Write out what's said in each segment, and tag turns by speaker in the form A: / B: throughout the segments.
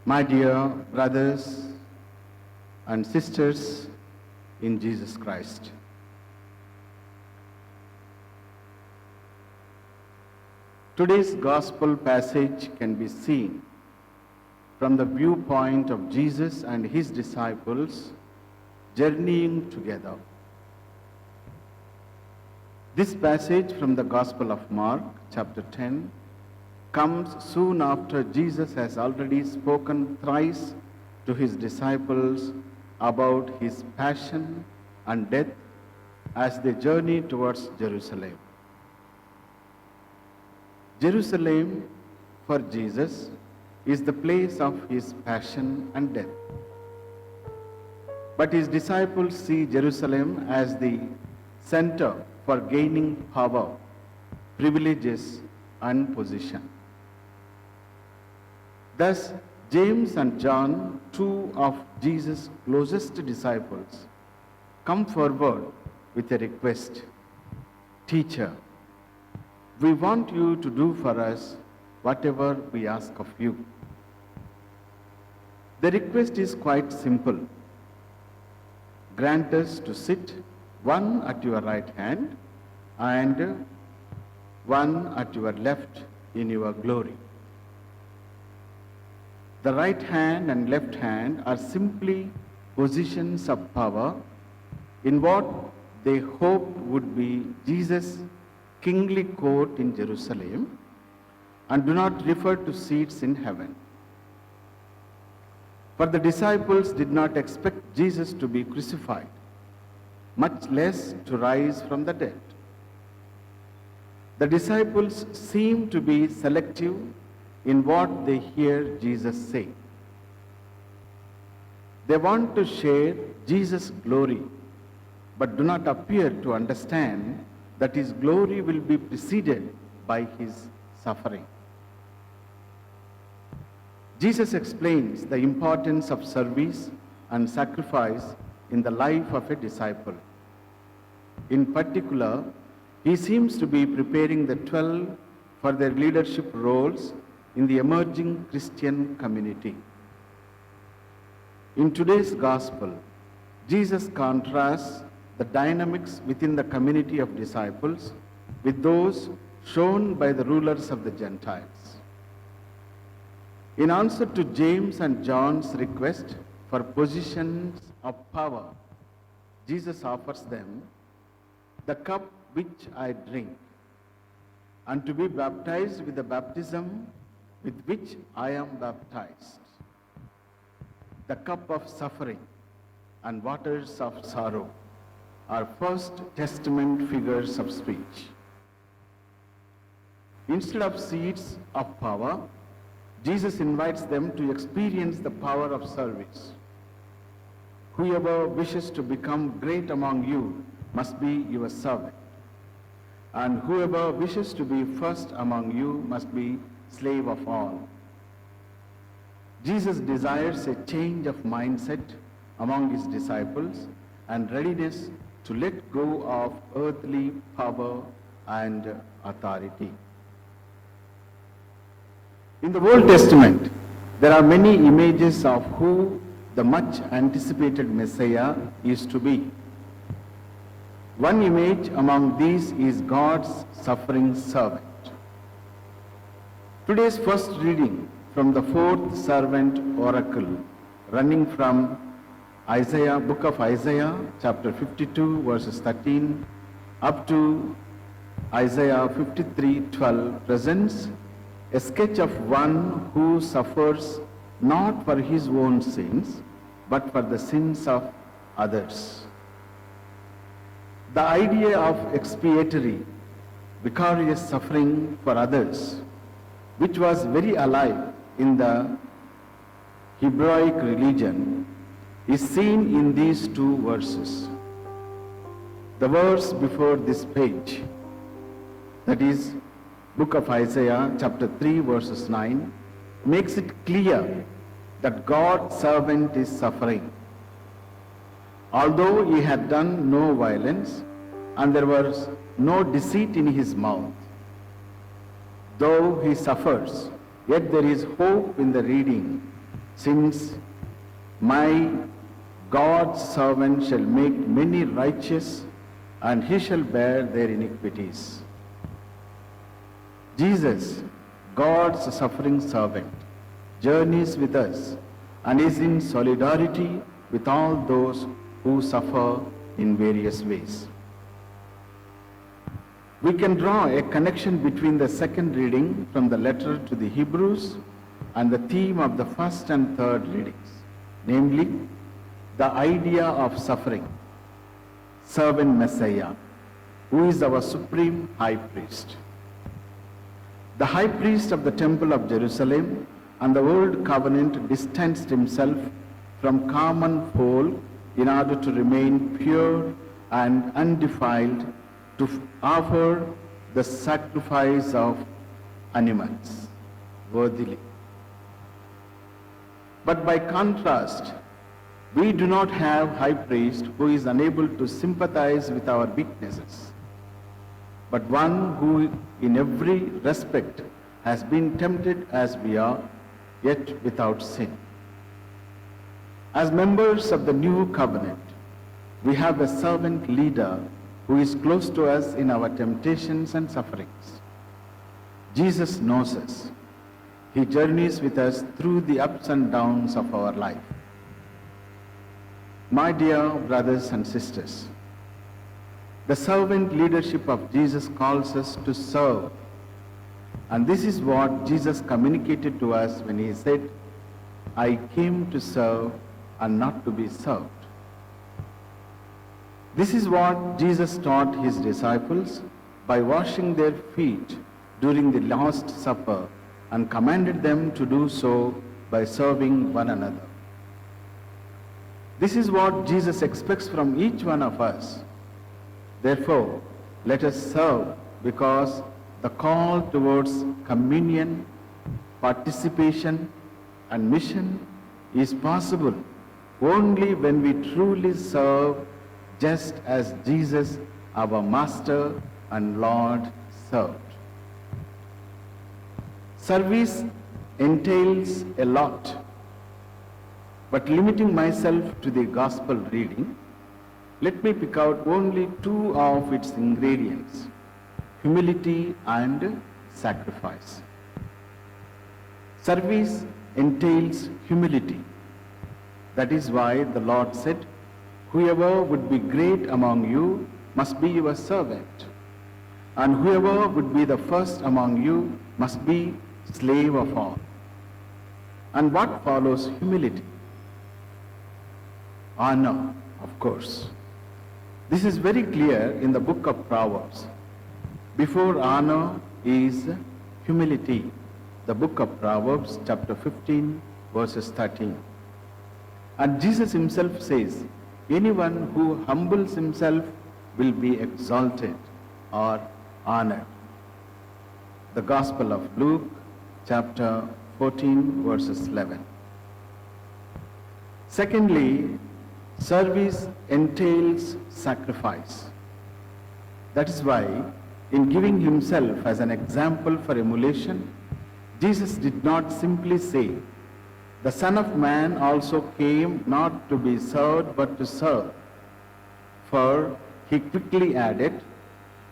A: My dear brothers and sisters in Jesus Christ, today's gospel passage can be seen from the viewpoint of Jesus and his disciples journeying together. This passage from the Gospel of Mark, chapter 10, comes soon after Jesus has already spoken thrice to his disciples about his passion and death as they journey towards Jerusalem. Jerusalem, for Jesus, is the place of his passion and death. But his disciples see Jerusalem as the center for gaining power, privileges, and position. Thus, James and John, two of Jesus' closest disciples, come forward with a request. Teacher, we want you to do for us whatever we ask of you. The request is quite simple. Grant us to sit one at your right hand and one at your left in your glory. The right hand and left hand are simply positions of power in what they hoped would be Jesus' kingly court in Jerusalem, and do not refer to seats in heaven. For the disciples did not expect Jesus to be crucified, much less to rise from the dead. The disciples seem to be selective in what they hear Jesus say. They want to share Jesus' glory, but do not appear to understand that his glory will be preceded by his suffering. Jesus explains the importance of service and sacrifice in the life of a disciple. In particular, he seems to be preparing the 12 for their leadership roles in the emerging Christian community. In today's gospel, Jesus contrasts the dynamics within the community of disciples with those shown by the rulers of the Gentiles. In answer to James and John's request for positions of power, Jesus offers them the cup which I drink, and to be baptized with the baptism with which I am baptized, the cup of suffering and waters of sorrow are First Testament figures of speech. Instead of seats of power, Jesus invites them to experience the power of service. Whoever wishes to become great among you must be your servant, and whoever wishes to be first among you must be slave of all. Jesus desires a change of mindset among his disciples and readiness to let go of earthly power and authority. In the Old Testament, there are many images of who the much anticipated Messiah is to be. One image among these is God's suffering servant. Today's first reading from the fourth servant oracle, running from Isaiah, book of Isaiah, chapter 52, verses 13, up to Isaiah 53:12, presents a sketch of one who suffers not for his own sins, but for the sins of others. The idea of expiatory, vicarious suffering for others, which was very alive in the Hebraic religion, is seen in these two verses. The verse before this page, that is, book of Isaiah, chapter 3, verses 9, makes it clear that God's servant is suffering. Although he had done no violence, and there was no deceit in his mouth, though he suffers, yet there is hope in the reading since my God's servant shall make many righteous, and he shall bear their iniquities. Jesus, God's suffering servant, journeys with us and is in solidarity with all those who suffer in various ways. We can draw a connection between the second reading from the letter to the Hebrews and the theme of the first and third readings, namely, the idea of suffering, servant Messiah, who is our supreme high priest. The high priest of the temple of Jerusalem and the old covenant distanced himself from common folk in order to remain pure and undefiled, to offer the sacrifice of animals worthily. But by contrast, we do not have high priest who is unable to sympathize with our weaknesses, but one who in every respect has been tempted as we are, yet without sin. As members of the new covenant, we have a servant leader who is close to us in our temptations and sufferings. Jesus knows us. He journeys with us through the ups and downs of our life. My dear brothers and sisters, the servant leadership of Jesus calls us to serve. And this is what Jesus communicated to us when he said, I came to serve and not to be served. This is what Jesus taught his disciples by washing their feet during the Last Supper and commanded them to do so by serving one another. This is what Jesus expects from each one of us. Therefore, let us serve, because the call towards communion, participation, and mission is possible only when we truly serve just as Jesus, our Master and Lord, served. Service entails a lot, but limiting myself to the gospel reading, let me pick out only two of its ingredients: humility and sacrifice. Service entails humility. That is why the Lord said, whoever would be great among you must be your servant, and whoever would be the first among you must be slave of all. And what follows humility? Honor, of course. This is very clear in the book of Proverbs. Before honor is humility. The book of Proverbs, chapter 15, verses 13. And Jesus himself says, anyone who humbles himself will be exalted or honored. The Gospel of Luke, chapter 14, verses 11. Secondly, service entails sacrifice. That is why, in giving himself as an example for emulation, Jesus did not simply say, the Son of Man also came not to be served but to serve. For he quickly added,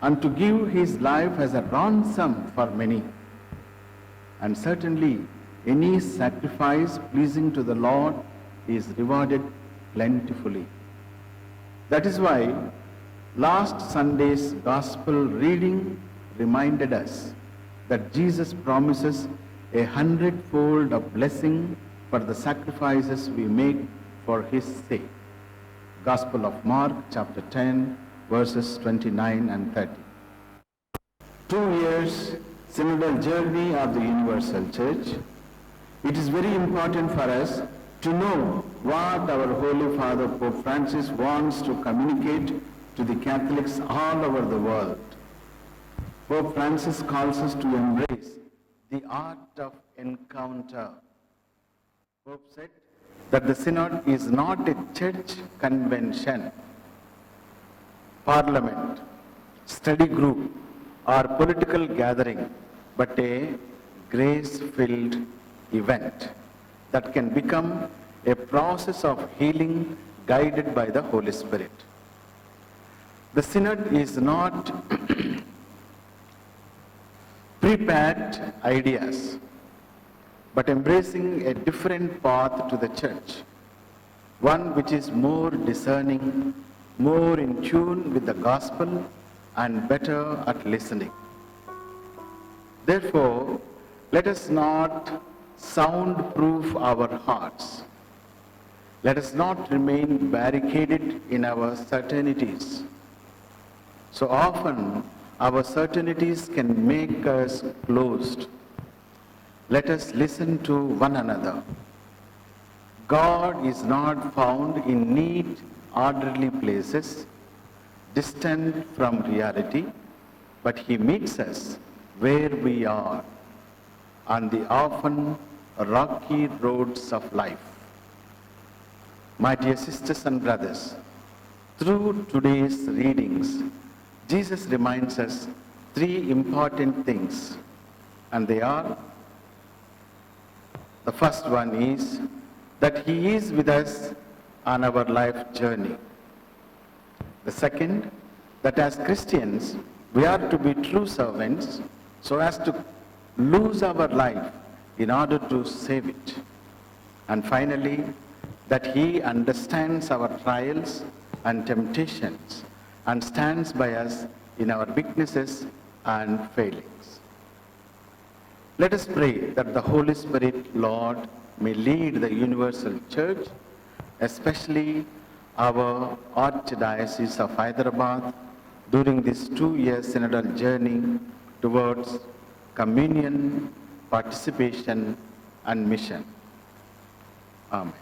A: and to give his life as a ransom for many. And certainly, any sacrifice pleasing to the Lord is rewarded plentifully. That is why last Sunday's gospel reading reminded us that Jesus promises 100-fold of blessing for the sacrifices we make for his sake. Gospel of Mark, chapter 10, verses 29 and 30. 2 years synodal journey of the Universal Church. It is very important for us to know what our Holy Father Pope Francis wants to communicate to the Catholics all over the world. Pope Francis calls us to embrace the art of encounter. Pope said that the Synod is not a church convention, parliament, study group, or political gathering, but a grace-filled event. that can become a process of healing guided by the Holy Spirit. The synod is not prepared ideas, but embracing a different path to the church, one which is more discerning, more in tune with the gospel, and better at listening. Therefore, let us not soundproof our hearts. Let us not remain barricaded in our certainties. So often, our certainties can make us closed. Let us listen to one another. God is not found in neat, orderly places, distant from reality, but He meets us where we are, on the often rocky roads of life. My dear sisters and brothers, through today's readings, Jesus reminds us three important things, and they are: the first one is that He is with us on our life journey. The second, that as Christians, we are to be true servants so as to lose our life in order to save it. And finally, that He understands our trials and temptations and stands by us in our weaknesses and failings. Let us pray that the Holy Spirit, Lord, may lead the Universal Church, especially our Archdiocese of Hyderabad, during this 2-year synodal journey towards communion, participation, and mission. Amen.